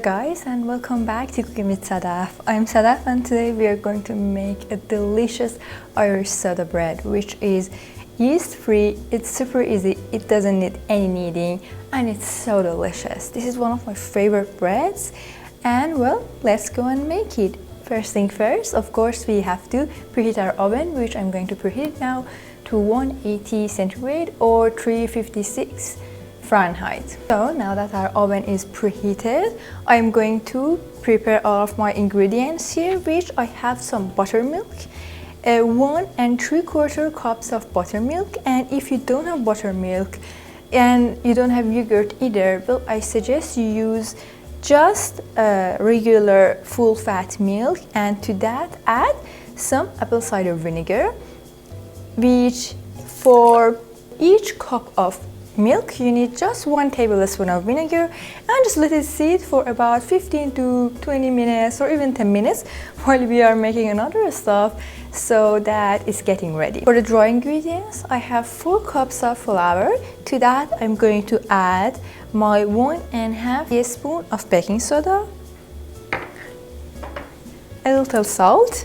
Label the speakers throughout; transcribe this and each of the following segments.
Speaker 1: guys, and welcome back to Cooking with Sadaf. I'm Sadaf, and today we are going to make a delicious Irish soda bread, which is yeast free. It's super easy, it doesn't need any kneading, and it's so delicious. This is one of my favorite breads, and well, let's go and make it. First thing first, of course, we have to preheat our oven, which I'm going to preheat now to 180 centigrade or 356 Fahrenheit. So now that our oven is preheated, I'm going to prepare all of my ingredients here, which I have some buttermilk, 1 3/4 cups of buttermilk, and if you don't have buttermilk and you don't have yogurt either, well, I suggest you use just regular full fat milk, and to that add some apple cider vinegar, which for each cup of milk you need just 1 tablespoon of vinegar, and just let it sit for about 15 to 20 minutes or even 10 minutes while we are making another stuff, so that it's getting ready. For the dry ingredients, I have 4 cups of flour. To that I'm going to add my 1.5 teaspoon of baking soda, a little salt.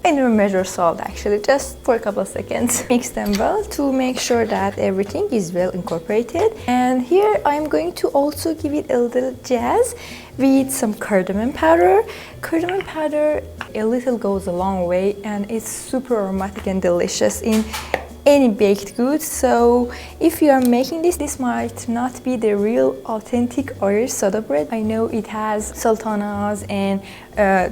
Speaker 1: I never measure salt actually, just for a couple of seconds. Mix them well to make sure that everything is well incorporated. And here I'm going to also give it a little jazz with some cardamom powder. Cardamom powder, a little goes a long way, and it's super aromatic and delicious in any baked goods. So if you are making this might not be the real authentic Irish soda bread. I know it has sultanas and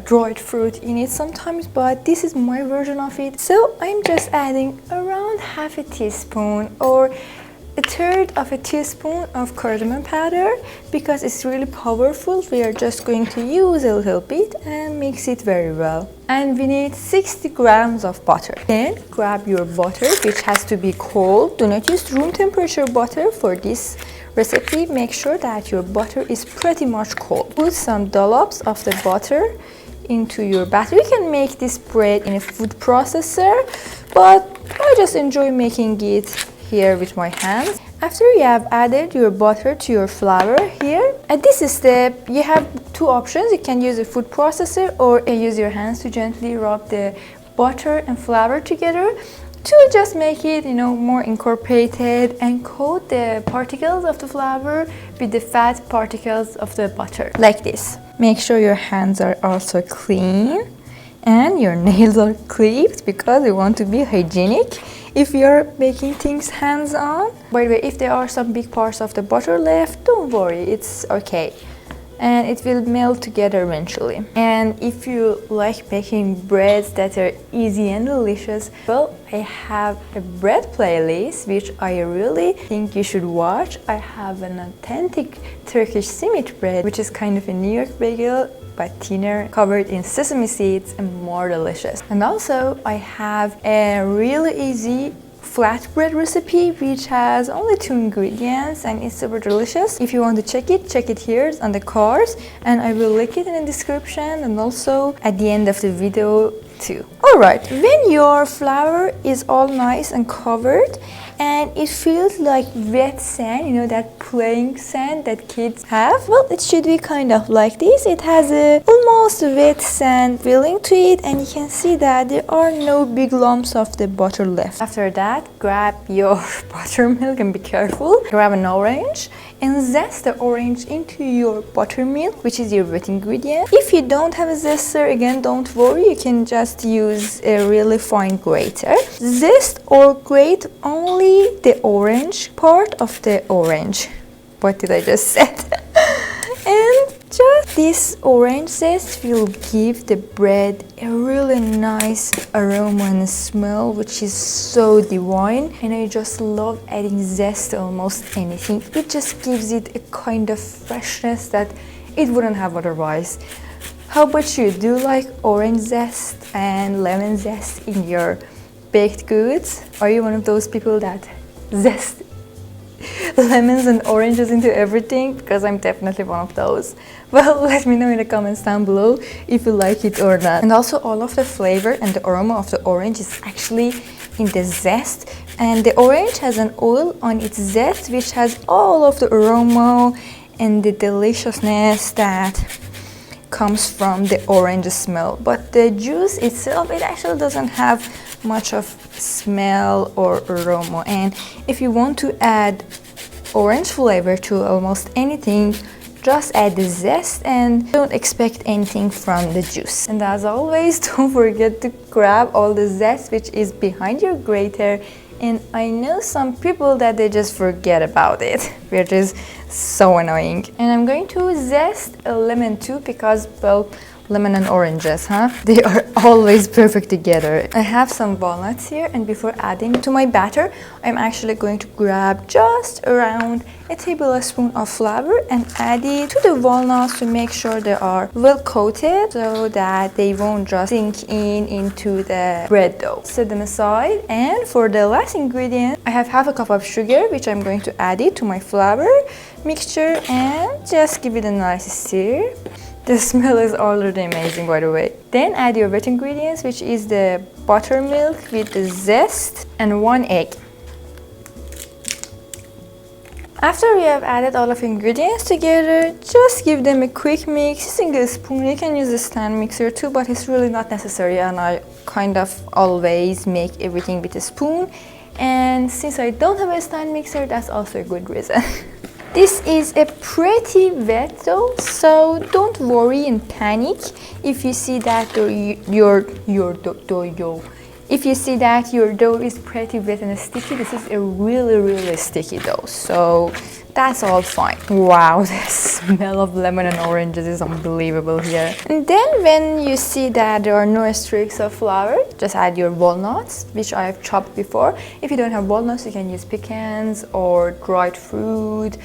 Speaker 1: dried fruit in it sometimes, but this is my version of it. So I'm just adding around half a teaspoon or 1/3 of a teaspoon of cardamom powder because it's really powerful. We are just going to use a little bit and mix it very well. And we need 60 grams of butter. Then grab your butter, which has to be cold. Do not use room temperature butter for this recipe. Make sure that your butter is pretty much cold. Put some dollops of the butter into your batter. You can make this bread in a food processor, but I just enjoy making it here with my hands. After you have added your butter to your flour here, at this step you have 2 options. You can use a food processor or use your hands to gently rub the butter and flour together to just make it, more incorporated, and coat the particles of the flour with the fat particles of the butter, like this. Make sure your hands are also clean and your nails are clipped because you want to be hygienic if you're making things hands-on. By the way, if there are some big parts of the butter left, don't worry, it's okay. And it will melt together eventually. And if you like making breads that are easy and delicious, well, I have a bread playlist which I really think you should watch. I have an authentic Turkish simit bread, which is kind of a New York bagel, but thinner, covered in sesame seeds and more delicious. And also I have a really easy flatbread recipe which has only 2 ingredients and it's super delicious. If you want to check it here on the cards, and I will link it in the description and also at the end of the video too. Alright, when your flour is all nice and covered and it feels like wet sand, that playing sand that kids have, well, it should be kind of like this. It has a almost wet sand feeling to it, and you can see that there are no big lumps of the butter left. After that, grab your buttermilk and be careful. Grab an orange and zest the orange into your buttermilk, which is your wet ingredient. If you don't have a zester, again, don't worry, you can just use a really fine grater. Zest or grate only the orange part of the orange. What did I just say? And just this orange zest will give the bread a really nice aroma and smell, which is so divine. And I just love adding zest to almost anything. It just gives it a kind of freshness that it wouldn't have otherwise. How about you? Do you like orange zest and lemon zest in your baked goods? Are you one of those people that zest lemons and oranges into everything? Because I'm definitely one of those. Well, let me know in the comments down below if you like it or not. And also all of the flavor and the aroma of the orange is actually in the zest, and the orange has an oil on its zest which has all of the aroma and the deliciousness that comes from the orange smell, but the juice itself, it actually doesn't have much of smell or aroma. And if you want to add orange flavor to almost anything, just add the zest and don't expect anything from the juice. And as always, don't forget to grab all the zest which is behind your grater. And I know some people that they just forget about it, which is so annoying. And I'm going to zest a lemon too, because, well, lemon and oranges, huh? They are always perfect together. I have some walnuts here, and before adding to my batter, I'm actually going to grab just around a tablespoon of flour and add it to the walnuts to make sure they are well coated so that they won't just sink into the bread dough. Set them aside. And for the last ingredient, I have half a cup of sugar, which I'm going to add it to my flour mixture and just give it a nice stir. The smell is already amazing, by the way. Then add your wet ingredients, which is the buttermilk with the zest and 1 egg. After you have added all of the ingredients together, just give them a quick mix using a spoon. You can use a stand mixer too, but it's really not necessary, and I kind of always make everything with a spoon. And since I don't have a stand mixer, that's also a good reason. This is a pretty wet dough, so don't worry and panic if you see that your dough is pretty wet and sticky. This is a really sticky dough, so that's all fine. Wow, the smell of lemon and oranges is unbelievable here. And then when you see that there are no streaks of flour, just add your walnuts, which I have chopped before. If you don't have walnuts, you can use pecans or dried fruit,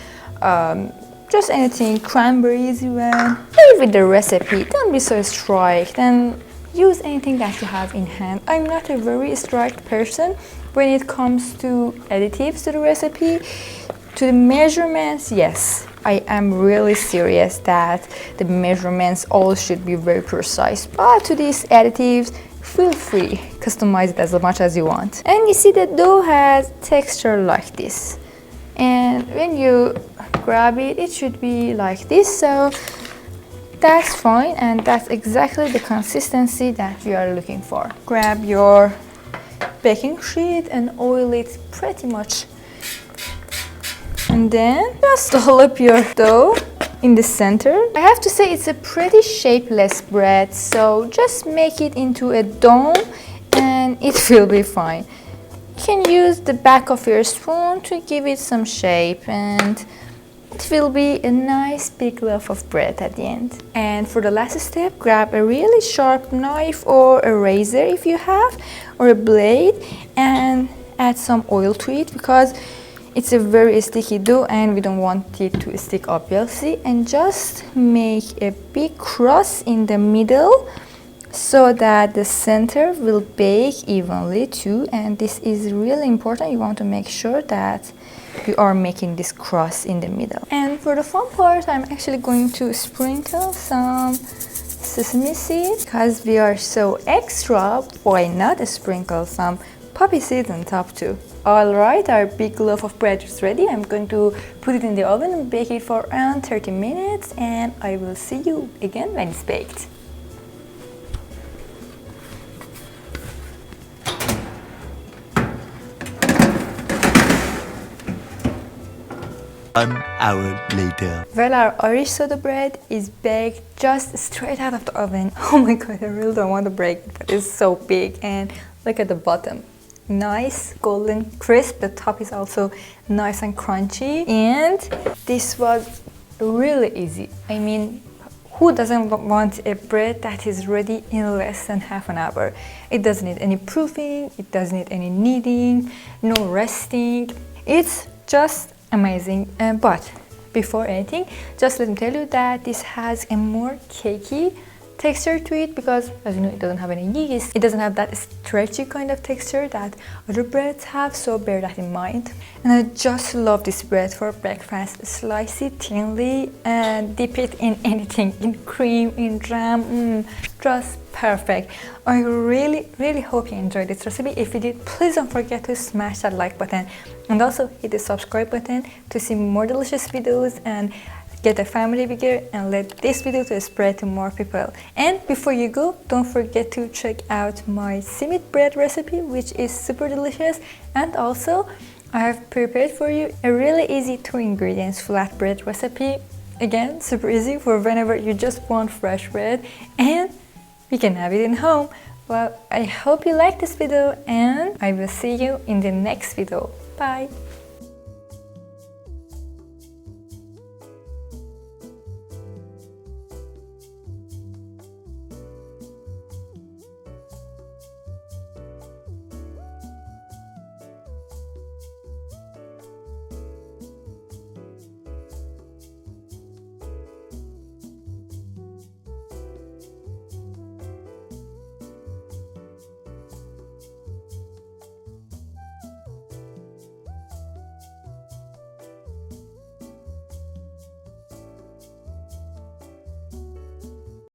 Speaker 1: just anything, cranberries even. Play with the recipe, don't be so strict, and use anything that you have in hand. I'm not a very strict person when it comes to additives to the recipe. To the measurements, yes, I am really serious that the measurements all should be very precise. But to these additives, feel free, customize it as much as you want. And you see the dough has texture like this. And when you grab it, it should be like this. So that's fine, and that's exactly the consistency that we are looking for. Grab your baking sheet and oil it pretty much. And then just dollop your dough in the center. I have to say it's a pretty shapeless bread, so just make it into a dome and it will be fine. You can use the back of your spoon to give it some shape, and it will be a nice big loaf of bread at the end. And for the last step, grab a really sharp knife or a razor if you have, or a blade, and add some oil to it because it's a very sticky dough and we don't want it to stick, obviously. And just make a big cross in the middle so that the center will bake evenly too. And this is really important. You want to make sure that you are making this cross in the middle. And for the fun part, I'm actually going to sprinkle some sesame seeds because we are so extra. Why not sprinkle some poppy seeds on top too? Alright, our big loaf of bread is ready. I'm going to put it in the oven and bake it for around 30 minutes, and I will see you again when it's baked.
Speaker 2: An hour later.
Speaker 1: Well, our Irish soda bread is baked just straight out of the oven. Oh my god, I really don't want to break it, but it's so big. And look at the bottom. Nice, golden, crisp. The top is also nice and crunchy. And this was really easy. I mean, who doesn't want a bread that is ready in less than half an hour? It doesn't need any proofing, it doesn't need any kneading, no resting. It's just amazing. But before anything, just let me tell you that this has a more cakey texture to it because, as you know, it doesn't have any yeast. It doesn't have that stretchy kind of texture that other breads have, so bear that in mind. And I just love this bread for breakfast. Slice it thinly and dip it in anything, in cream, in jam, just perfect. I really hope you enjoyed this recipe. If you did, please don't forget to smash that like button and also hit the subscribe button to see more delicious videos, and get a family bigger and let this video to spread to more people. And before you go, don't forget to check out my simit bread recipe, which is super delicious. And also I have prepared for you a really easy 2 ingredients flatbread recipe. Again, super easy for whenever you just want fresh bread and we can have it in home. Well, I hope you like this video and I will see you in the next video. Bye!